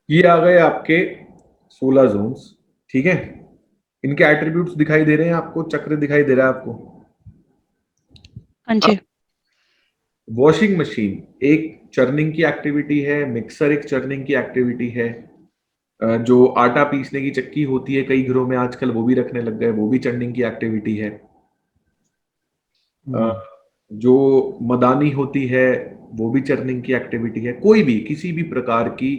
ये आ गए आपके 16 जोन्स। ठीक है, इनके एट्रीब्यूट्स दिखाई दे रहे हैं आपको, चक्र दिखाई दे रहा है आपको। हाँ अब जी। वॉशिंग मशीन एक चर्निंग की एक्टिविटी है, मिक्सर एक चर्निंग की एक्टिविटी है, जो आटा पीसने की चक्की होती है कई घरों में आजकल वो भी रखने लग गए, वो भी चर्निंग की एक्टिविटी है। अ, हम्म। जो मदानी होती है वो भी चर्निंग की एक्टिविटी है। कोई भी किसी भी प्रकार की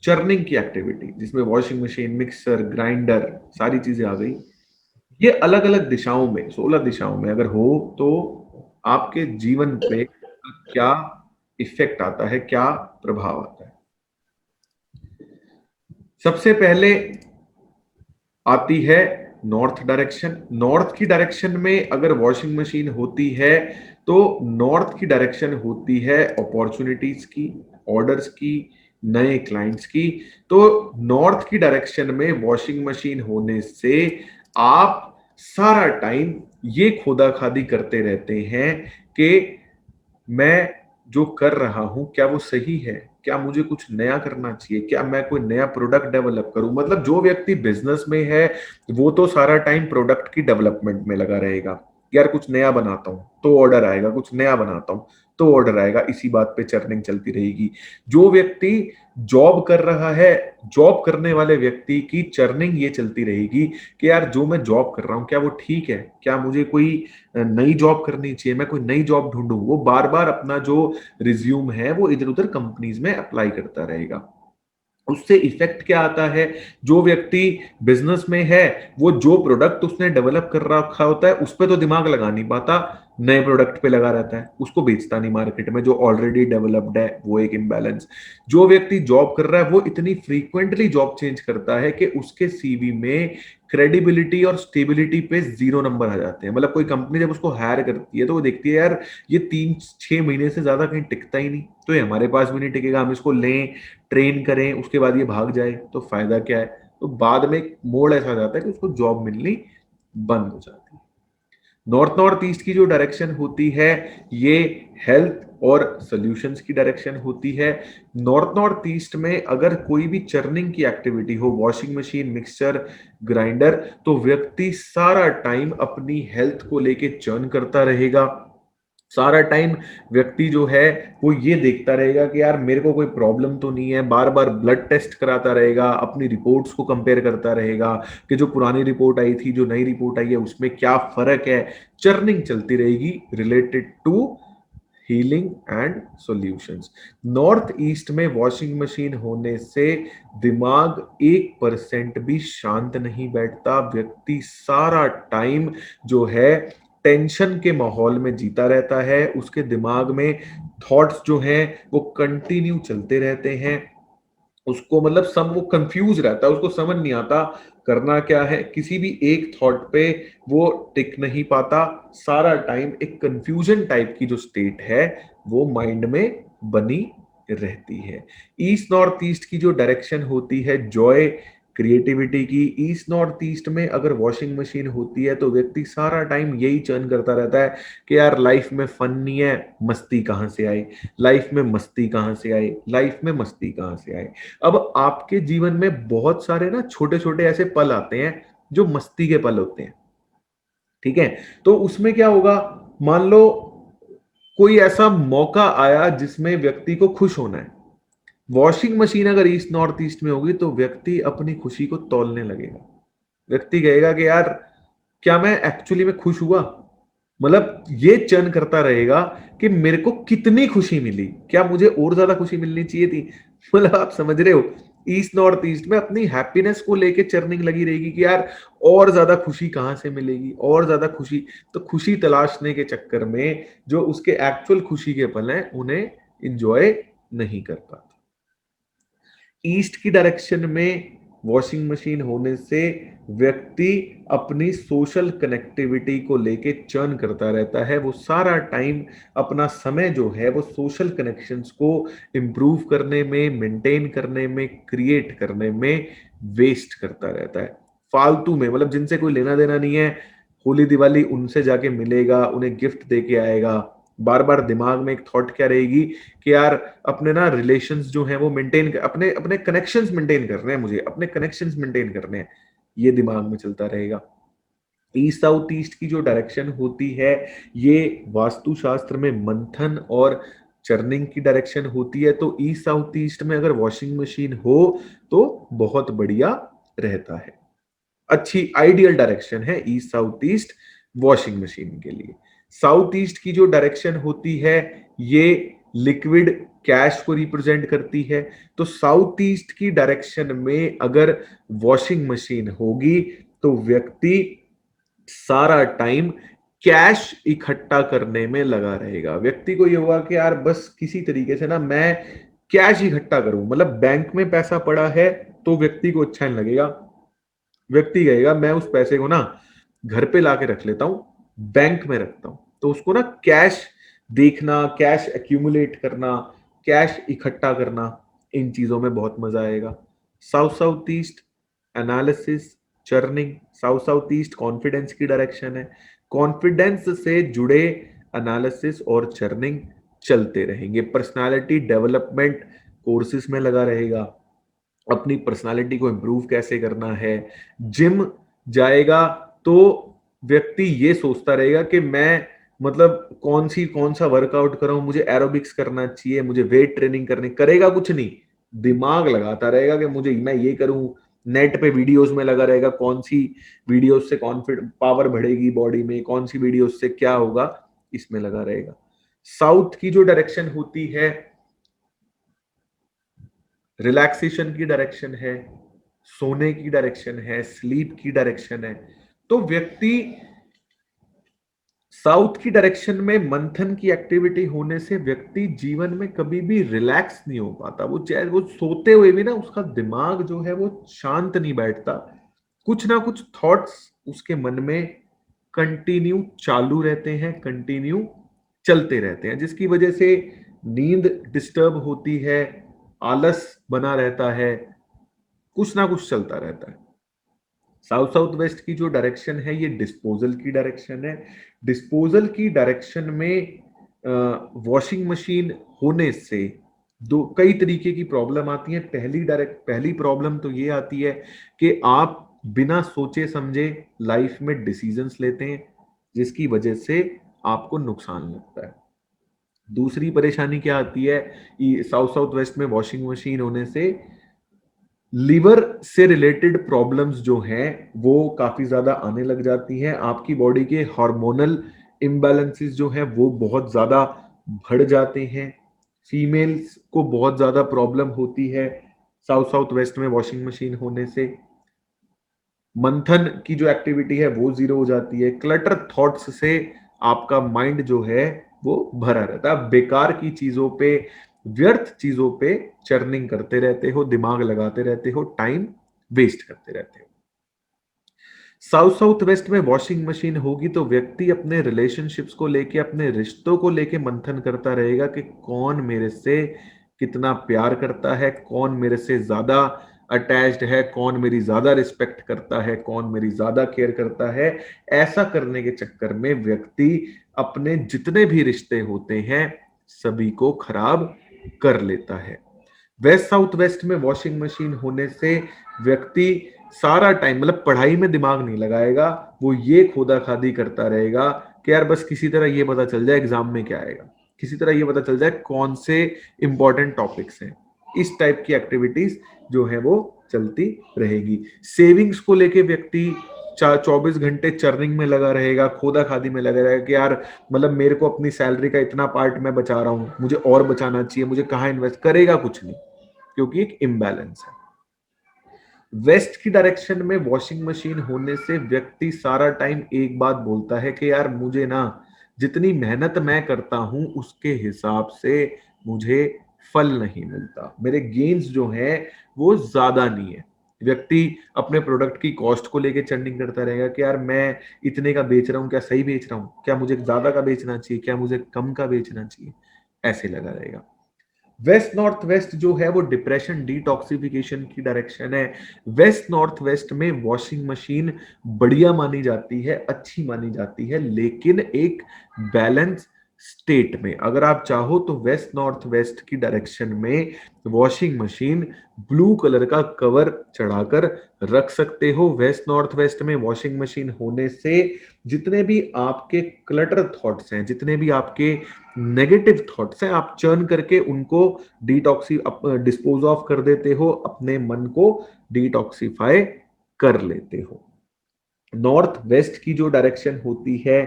चर्निंग की एक्टिविटी जिसमें वॉशिंग मशीन, मिक्सर, ग्राइंडर, सारी चीजें आ गई। ये अलग अलग दिशाओं में, 16 दिशाओं में अगर हो तो आपके जीवन पे क्या इफेक्ट आता है, क्या प्रभाव आता है। सबसे पहले आती है नॉर्थ डायरेक्शन। नॉर्थ की डायरेक्शन में अगर वॉशिंग मशीन होती है तो नॉर्थ की डायरेक्शन होती है अपॉर्चुनिटीज की, ऑर्डर्स की, नए क्लाइंट्स की। तो नॉर्थ की डायरेक्शन में वॉशिंग मशीन होने से आप सारा टाइम ये खोदा खादी करते रहते हैं कि मैं जो कर रहा हूं क्या वो सही है, क्या मुझे कुछ नया करना चाहिए, क्या मैं कोई नया प्रोडक्ट डेवलप करूं। मतलब जो व्यक्ति बिजनेस में है वो तो सारा टाइम प्रोडक्ट की डेवलपमेंट में लगा रहेगा। यार कुछ नया बनाता हूं तो ऑर्डर आएगा, कुछ नया बनाता हूं तो ऑर्डर आएगा, इसी बात पे चर्निंग चलती रहेगी। जो व्यक्ति जॉब कर रहा है, जॉब करने वाले व्यक्ति की चर्निंग ये चलती रहेगी कि यार जो मैं जॉब कर रहा हूं क्या वो ठीक है, क्या मुझे कोई नई जॉब करनी चाहिए, मैं कोई नई जॉब ढूंढूं। वो बार बार अपना जो रिज्यूम है वो इधर उधर कंपनीज में अप्लाई करता रहेगा। उससे इफेक्ट क्या आता है, जो व्यक्ति बिजनेस में है वो जो प्रोडक्ट उसने डेवलप कर रखा होता है उस पर तो दिमाग लगा नहीं पाता, नए प्रोडक्ट पे लगा रहता है, उसको बेचता नहीं मार्केट में जो ऑलरेडी डेवलप्ड है। वो एक इम्बैलेंस। जो व्यक्ति जॉब कर रहा है वो इतनी फ्रीक्वेंटली जॉब चेंज करता है कि उसके सीवी में क्रेडिबिलिटी और स्टेबिलिटी पे 0 नंबर आ जाते हैं। मतलब कोई कंपनी जब उसको हायर करती है तो वो देखती है यार ये 3-6 महीने से ज्यादा कहीं टिकता ही नहीं, तो ये हमारे पास भी नहीं टिकेगा, हम इसको लें, ट्रेन करें, उसके बाद ये भाग जाए तो फायदा क्या है। तो बाद में एक मोड़ ऐसा आ जाता है कि उसको जॉब मिलनी बंद हो जाती है। नॉर्थ नॉर्थ ईस्ट की जो डायरेक्शन होती है ये हेल्थ और सॉल्यूशंस की डायरेक्शन होती है। नॉर्थ नॉर्थ ईस्ट में अगर कोई भी चर्निंग की एक्टिविटी हो, वॉशिंग मशीन, मिक्सचर, ग्राइंडर, तो व्यक्ति सारा टाइम अपनी हेल्थ को लेके चर्न करता रहेगा। सारा टाइम व्यक्ति जो है वो ये देखता रहेगा कि यार मेरे को कोई प्रॉब्लम तो नहीं है, बार बार ब्लड टेस्ट कराता रहेगा, अपनी रिपोर्ट्स को कंपेयर करता रहेगा कि जो पुरानी रिपोर्ट आई थी जो नई रिपोर्ट आई है उसमें क्या फर्क है। चर्निंग चलती रहेगी related to healing and solutions. North east में वॉशिंग मशीन होने से दिमाग 1% भी शांत नहीं बैठता। व्यक्ति सारा टाइम जो है टेंशन के माहौल में जीता रहता है, उसके दिमाग में थॉट्स जो हैं वो कंटिन्यू चलते रहते हैं। उसको मतलब सब वो कंफ्यूज रहता है, उसको समझ नहीं आता करना क्या है, किसी भी एक थॉट पे वो टिक नहीं पाता। सारा टाइम एक कंफ्यूजन टाइप की जो स्टेट है वो माइंड में बनी रहती है। ईस्ट नॉर्थ ईस्ट की जो डायरेक्शन होती है जॉय, क्रिएटिविटी की, ईस्ट नॉर्थ ईस्ट में अगर वॉशिंग मशीन होती है तो व्यक्ति सारा टाइम यही चर्न करता रहता है कि यार लाइफ में फन नहीं है, मस्ती कहां से आई, लाइफ में मस्ती कहां से आई, लाइफ में मस्ती कहां से आई। अब आपके जीवन में बहुत सारे ना छोटे छोटे ऐसे पल आते हैं जो मस्ती के पल होते हैं। ठीक है, तो उसमें क्या होगा, मान लो कोई ऐसा मौका आया जिसमें व्यक्ति को खुश होना है। वॉशिंग मशीन अगर ईस्ट नॉर्थ ईस्ट में होगी तो व्यक्ति अपनी खुशी को तौलने लगेगा। व्यक्ति कहेगा कि यार क्या मैं एक्चुअली में खुश हुआ, मतलब ये चर्न करता रहेगा कि मेरे को कितनी खुशी मिली, क्या मुझे और ज्यादा खुशी मिलनी चाहिए थी। मतलब आप समझ रहे हो, ईस्ट नॉर्थ ईस्ट में अपनी हैप्पीनेस को लेके चर्निंग लगी रहेगी कि यार और ज्यादा खुशी कहां से मिलेगी, और ज्यादा खुशी। तो खुशी तलाशने के चक्कर में जो उसके एक्चुअल खुशी के पल हैं उन्हें इंजॉय नहीं कर पाता। ईस्ट की डायरेक्शन में वॉशिंग मशीन होने से व्यक्ति अपनी सोशल कनेक्टिविटी को लेके चर्न करता रहता है। वो सारा टाइम अपना समय जो है वो सोशल कनेक्शंस को इंप्रूव करने में, मेंटेन करने में, क्रिएट करने में वेस्ट करता रहता है फालतू में। मतलब जिनसे कोई लेना देना नहीं है, होली दिवाली उनसे जाके मिलेगा, उन्हें गिफ्ट दे के आएगा, बार बार दिमाग में एक थॉट क्या रहेगी कि यार अपने ना रिलेशंस जो हैं वो मेंटेन, अपने अपने कनेक्शंस मेंटेन करने हैं, मुझे अपने कनेक्शंस मेंटेन करने हैं, ये दिमाग में चलता रहेगा। ईस्ट साउथ ईस्ट की जो डायरेक्शन होती है, ये वास्तुशास्त्र में मंथन और चर्निंग की डायरेक्शन होती है। तो ईस्ट साउथ ईस्ट में अगर वॉशिंग मशीन हो तो बहुत बढ़िया रहता है। अच्छी आइडियल डायरेक्शन है east south east washing machine के लिए। साउथ ईस्ट की जो डायरेक्शन होती है, ये लिक्विड कैश को रिप्रेजेंट करती है। तो साउथ ईस्ट की डायरेक्शन में अगर वॉशिंग मशीन होगी तो व्यक्ति सारा टाइम कैश इकट्ठा करने में लगा रहेगा। व्यक्ति को ये होगा कि यार बस किसी तरीके से ना मैं कैश इकट्ठा करूं, मतलब बैंक में पैसा पड़ा है तो व्यक्ति को अच्छा नहीं लगेगा। व्यक्ति कहेगा मैं उस पैसे को ना घर पे लाके रख लेता हूं, बैंक में रखता हूं। तो उसको ना कैश देखना, कैश एक्यूमुलेट करना, कैश इकट्ठा करना, इन चीजों में बहुत मजा आएगा। South south east analysis, churning. South south east confidence की डायरेक्शन है। कॉन्फिडेंस से जुड़े एनालिसिस और चर्निंग चलते रहेंगे। पर्सनालिटी डेवलपमेंट कोर्सेज में लगा रहेगा, अपनी पर्सनालिटी को इंप्रूव कैसे करना है। जिम जाएगा तो व्यक्ति ये सोचता रहेगा कि मैं मतलब कौन सा वर्कआउट कर रहा हूं, मुझे एरोबिक्स करना चाहिए, मुझे वेट ट्रेनिंग करनी, करेगा कुछ नहीं, दिमाग लगाता रहेगा कि मुझे मैं ये करूं। नेट पे वीडियोस में लगा रहेगा, कौन सी वीडियोस से कॉन्फिडेंस पावर बढ़ेगी बॉडी में, कौन सी वीडियोस से क्या होगा, इसमें लगा रहेगा। साउथ की जो डायरेक्शन होती है, रिलैक्सेशन की डायरेक्शन है, सोने की डायरेक्शन है, स्लीप की डायरेक्शन है। तो व्यक्ति साउथ की डायरेक्शन में मंथन की एक्टिविटी होने से व्यक्ति जीवन में कभी भी रिलैक्स नहीं हो पाता। वो चाहे वो सोते हुए भी ना उसका दिमाग जो है वो शांत नहीं बैठता, कुछ ना कुछ थॉट्स उसके मन में कंटिन्यू चालू रहते हैं, कंटिन्यू चलते रहते हैं, जिसकी वजह से नींद डिस्टर्ब होती है, आलस बना रहता है, कुछ ना कुछ चलता रहता है। साउथ साउथ वेस्ट की जो डायरेक्शन है ये डिस्पोजल की डायरेक्शन है। डिस्पोजल की डायरेक्शन में वॉशिंग मशीन होने से दो कई तरीके की प्रॉब्लम आती है। पहली प्रॉब्लम तो ये आती है कि आप बिना सोचे समझे लाइफ में डिसीजंस लेते हैं, जिसकी वजह से आपको नुकसान लगता है। दूसरी परेशानी क्या आती है, साउथ साउथ वेस्ट में वॉशिंग मशीन होने से लिवर से रिलेटेड प्रॉब्लम्स जो हैं वो काफी ज्यादा आने लग जाती हैं। आपकी बॉडी के हार्मोनल इम्बैलेंसेस जो हैं वो बहुत ज्यादा बढ़ जाते हैं। फीमेल्स को बहुत ज्यादा प्रॉब्लम होती है साउथ साउथ वेस्ट में वॉशिंग मशीन होने से। मंथन की जो एक्टिविटी है वो जीरो हो जाती है। क्लटर थॉट्स से आपका माइंड जो है वो भरा रहता है। बेकार की चीजों पे, व्यर्थ चीजों पे चर्निंग करते रहते हो, दिमाग लगाते रहते हो, टाइम वेस्ट करते रहते हो। साउथ साउथ वेस्ट में वॉशिंग मशीन होगी तो व्यक्ति अपने रिलेशनशिप्स को लेके, अपने रिश्तों को लेके मंथन करता रहेगा कि कौन मेरे से कितना प्यार करता है, कौन मेरे से ज्यादा अटैच्ड है, कौन मेरी ज्यादा रिस्पेक्ट करता है, कौन मेरी ज्यादा केयर करता है। ऐसा करने के चक्कर में व्यक्ति अपने जितने भी रिश्ते होते हैं सभी को खराब कर लेता है। वेस्ट साउथ वेस्ट में वॉशिंग मशीन होने से व्यक्ति सारा टाइम मतलब पढ़ाई में दिमाग नहीं लगाएगा, वो ये खोदा खादी करता रहेगा कि यार बस किसी तरह ये पता चल जाए एग्जाम में क्या आएगा, किसी तरह ये पता चल जाए कौन से इंपॉर्टेंट टॉपिक्स हैं। इस टाइप की एक्टिविटीज जो है वो चलती रहेगी। सेविंग्स को लेके व्यक्ति 24 घंटे चर्निंग में लगा रहेगा, खोदा खादी में लगा रहेगा कि यार मतलब मेरे को अपनी सैलरी का इतना पार्ट मैं बचा रहा हूं, मुझे और बचाना चाहिए, मुझे कहाँ इन्वेस्ट करेगा, कुछ नहीं, क्योंकि एक इम्बैलेंस है। वेस्ट की डायरेक्शन में वॉशिंग मशीन होने से व्यक्ति सारा टाइम एक बात बोलता है कि यार मुझे ना जितनी मेहनत मैं करता हूं उसके हिसाब से मुझे फल नहीं मिलता, मेरे गेन्स जो हैं वो ज्यादा नहीं है। व्यक्ति अपने प्रोडक्ट की कॉस्ट को लेके चर्निंग करता रहेगा कि यार मैं इतने का बेच रहा हूँ, क्या सही बेच रहा हूँ, क्या मुझे ज्यादा का बेचना चाहिए, क्या मुझे कम का बेचना चाहिए, ऐसे लगा रहेगा। वेस्ट नॉर्थ वेस्ट जो है वो डिप्रेशन डिटॉक्सिफिकेशन की डायरेक्शन है। वेस्ट नॉर्थ वेस्ट में वॉशिंग मशीन बढ़िया मानी जाती है, अच्छी मानी जाती है, लेकिन एक बैलेंस स्टेट में। अगर आप चाहो तो वेस्ट नॉर्थ वेस्ट की डायरेक्शन में वॉशिंग मशीन ब्लू कलर का कवर चढ़ाकर रख सकते हो। वेस्ट नॉर्थ वेस्ट में वॉशिंग मशीन होने से जितने भी आपके क्लटर थॉट्स हैं, जितने भी आपके नेगेटिव थॉट्स हैं, आप चर्न करके उनको डिस्पोज ऑफ कर देते हो, अपने मन को डिटॉक्सिफाई कर लेते हो। नॉर्थ वेस्ट की जो डायरेक्शन होती है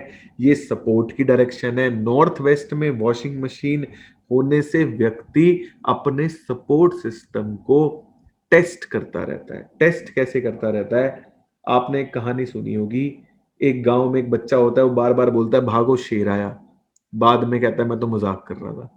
ये सपोर्ट की डायरेक्शन है। नॉर्थ वेस्ट में वॉशिंग मशीन होने से व्यक्ति अपने सपोर्ट सिस्टम को टेस्ट करता रहता है। टेस्ट कैसे करता रहता है? आपने एक कहानी सुनी होगी, एक गांव में एक बच्चा होता है, वो बार बार बोलता है भागो शेर आया, बाद में कहता है मैं तो मजाक कर रहा था।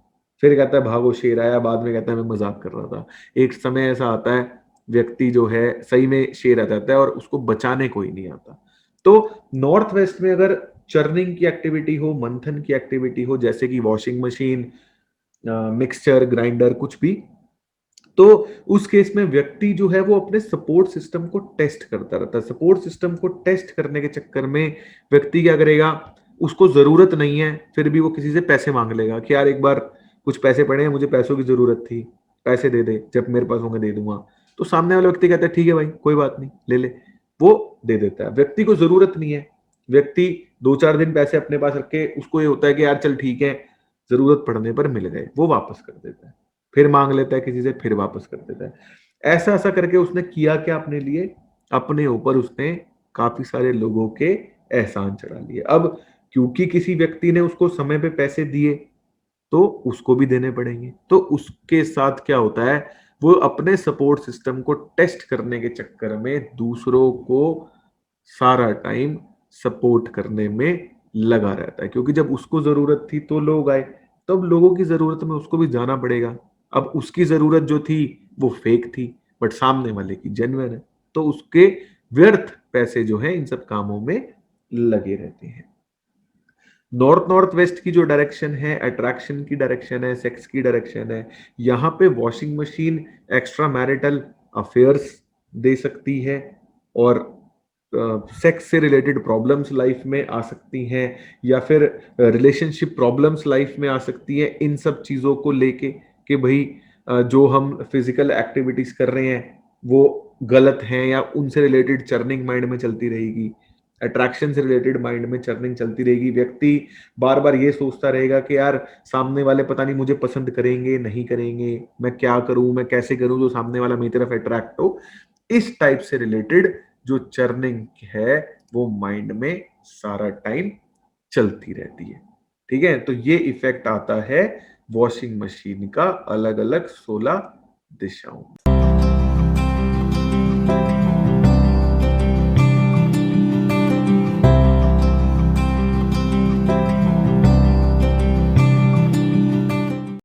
फिर कहता है भागो शेर आया, बाद में कहता है मैं मजाक कर रहा था। एक समय ऐसा आता है, व्यक्ति जो है सही में शेर आ जाता है और उसको बचाने कोई नहीं आता। तो नॉर्थ वेस्ट में अगर चर्निंग की एक्टिविटी हो, मंथन की एक्टिविटी हो, जैसे कि वॉशिंग मशीन, मिक्सचर ग्राइंडर, कुछ भी, तो उस केस में व्यक्ति जो है वो अपने सपोर्ट सिस्टम को टेस्ट करता रहता है। सपोर्ट सिस्टम को टेस्ट करने के चक्कर में व्यक्ति क्या करेगा, उसको जरूरत नहीं है फिर भी वो किसी से पैसे मांग लेगा कि यार एक बार कुछ पैसे पड़े हैं, मुझे पैसों की जरूरत थी, पैसे दे दे, जब मेरे पास होंगे दे दूंगा। तो सामने वाला व्यक्ति कहता है ठीक है भाई कोई बात नहीं, ले ले, वो दे देता है। व्यक्ति को जरूरत नहीं है, व्यक्ति 2-4 दिन पैसे अपने पास रख के उसको ये होता है कि यार चल ठीक है, जरूरत पड़ने पर मिल गए, वो वापस कर देता है। फिर मांग लेता है किसी से, फिर वापस कर देता है। ऐसा ऐसा करके उसने किया क्या अपने लिए? अपने ऊपर उसने काफी सारे लोगों के एहसान चढ़ा लिए। अब क्योंकि किसी व्यक्ति ने उसको समय पे पैसे दिए तो उसको भी देने पड़ेंगे। तो उसके साथ क्या होता है, वो अपने सपोर्ट सिस्टम को टेस्ट करने के चक्कर में दूसरों को सारा टाइम सपोर्ट करने में लगा रहता है। क्योंकि जब उसको जरूरत थी तो लोग आए, तब लोगों की जरूरत में उसको भी जाना पड़ेगा। अब उसकी जरूरत जो थी वो फेक थी, बट सामने वाले की जेन्युइन है, तो उसके व्यर्थ पैसे जो है इन सब कामों में लगे रहते हैं। नॉर्थ नॉर्थ वेस्ट की जो डायरेक्शन है, अट्रैक्शन की डायरेक्शन है, सेक्स की डायरेक्शन है, यहाँ पे washing machine extra marital affairs दे सकती है और सेक्स से रिलेटेड प्रॉब्लम्स लाइफ में आ सकती हैं, या फिर रिलेशनशिप प्रॉब्लम्स लाइफ में आ सकती है। इन सब चीज़ों को लेके कि भाई जो हम फिजिकल एक्टिविटीज कर रहे हैं वो गलत हैं, या उनसे रिलेटेड चर्निंग माइंड में चलती रहेगी। अट्रैक्शन से रिलेटेड माइंड में चर्निंग चलती रहेगी। व्यक्ति बार बार ये सोचता रहेगा कि यार सामने वाले पता नहीं मुझे पसंद करेंगे नहीं करेंगे, मैं क्या करूं, मैं कैसे करूं जो सामने वाला मेरी तरफ अट्रैक्ट हो। इस टाइप से रिलेटेड जो चर्निंग है वो माइंड में सारा टाइम चलती रहती है। ठीक है, तो ये इफेक्ट आता है वॉशिंग मशीन का अलग अलग 16 दिशाओं में।